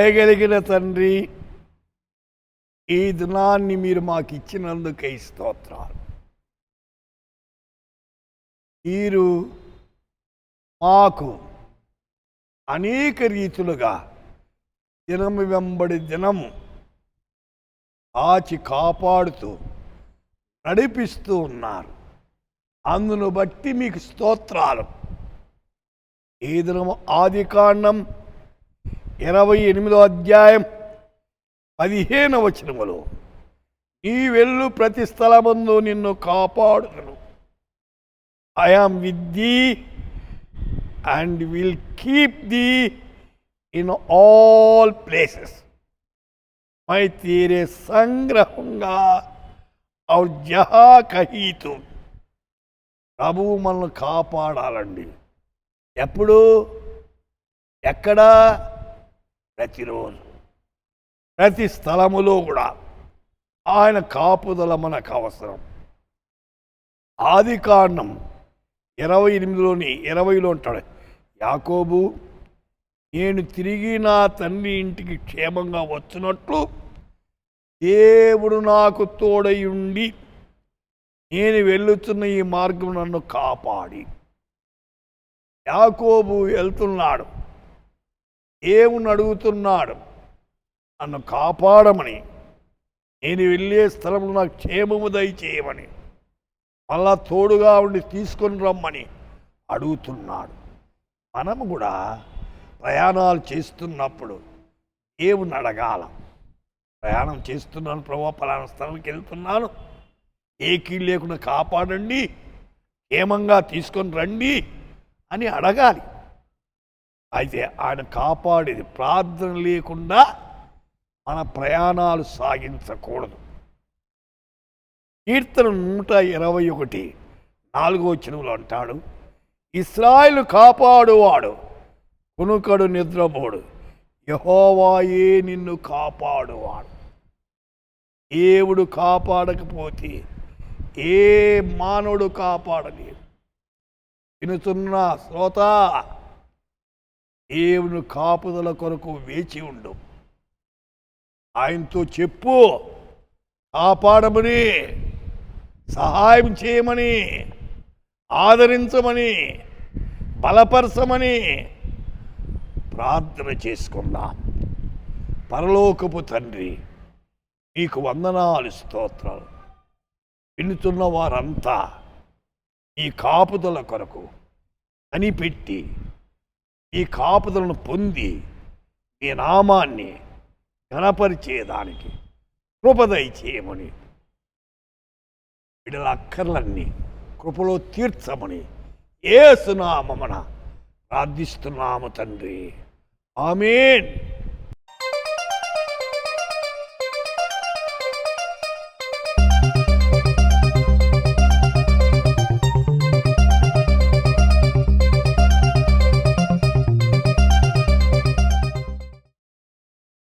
దయగలిగిన తండ్రి, ఈ దినాన్ని మీరు మాకు ఇచ్చినందుకై స్తోత్రాలు. మీరు మాకు అనేక రీతులుగా దినము వెంబడి దినము ఆచి కాపాడుతూ నడిపిస్తూ ఉన్నారు. అందును బట్టి మీకు స్తోత్రాలు. ఈ దినము ఆదికాండం 28వ అధ్యాయం 15వ వచనములో, నీ వెళ్ళు ప్రతి స్థలమందు నిన్ను కాపాడును. I am with thee and will keep thee in all places. मैं तेरे संग रहूंगा और जहाँ कहीं तू. ప్రభువు మనల్ని కాపాడాలండి. ఎప్పుడు, ఎక్కడ? ప్రతిరోజు, ప్రతి స్థలములో కూడా ఆయన కాపుదల మనకు అవసరం. ఆదికాండం 28:20 ఉంటాడు, యాకోబు, నేను తిరిగి నా తండ్రి ఇంటికి క్షేమంగా వచ్చినట్లు దేవుడు నాకు తోడై ఉండి నేను వెళ్ళుతున్న ఈ మార్గం నన్ను కాపాడి. యాకోబు వెళ్తున్నాడు, దేవుని అడుగుతున్నాడు నన్ను కాపాడమని, నేను వెళ్ళే స్థలంలో నాకు క్షేమము దయచేయమని, మళ్ళా తోడుగా ఉండి తీసుకొని రమ్మని అడుగుతున్నాడు. మనము కూడా ప్రయాణాలు చేస్తున్నప్పుడు దేవుని అడగాల. ప్రయాణం చేస్తున్నాను ప్రభువా, పలానా స్థలానికి వెళ్తున్నాను, ఏ కీడు లేకుండా కాపాడండి, క్షేమంగా తీసుకొని రండి అని అడగాలి. అయితే ఆయన కాపాడేది ప్రార్థన లేకుండా మన ప్రయాణాలు సాగించకూడదు. కీర్తన 121:4 అంటాడు, ఇశ్రాయేలు కాపాడువాడు కునుకడు నిద్రపోడు, యెహోవాయే నిన్ను కాపాడువాడు. దేవుడు కాపాడకపోతే ఏ మానవుడు కాపాడలేడు. వినుతున్న శ్రోత, దేవుని కాపుదల కొరకు వేచి ఉండు. ఆయనతో చెప్పు, కాపాడమని, సహాయం చేయమని, ఆదరించమని, బలపరచమని ప్రార్థన చేసుకుందాం. పరలోకపు తండ్రి, నీకు వందనాలు, స్తోత్రాలు. వినుతున్న వారంతా ఈ కాపుదల కొరకు కనిపెట్టి ఈ కాపుదలను పొంది ఈ నామాన్ని ఘనపరిచేదానికి కృపదయ చేయమని, బిడ్డల అక్కర్లన్నీ కృపలో తీర్చమని యేసు నామమున ప్రార్థిస్తున్నాము తండ్రి. ఆమేన్.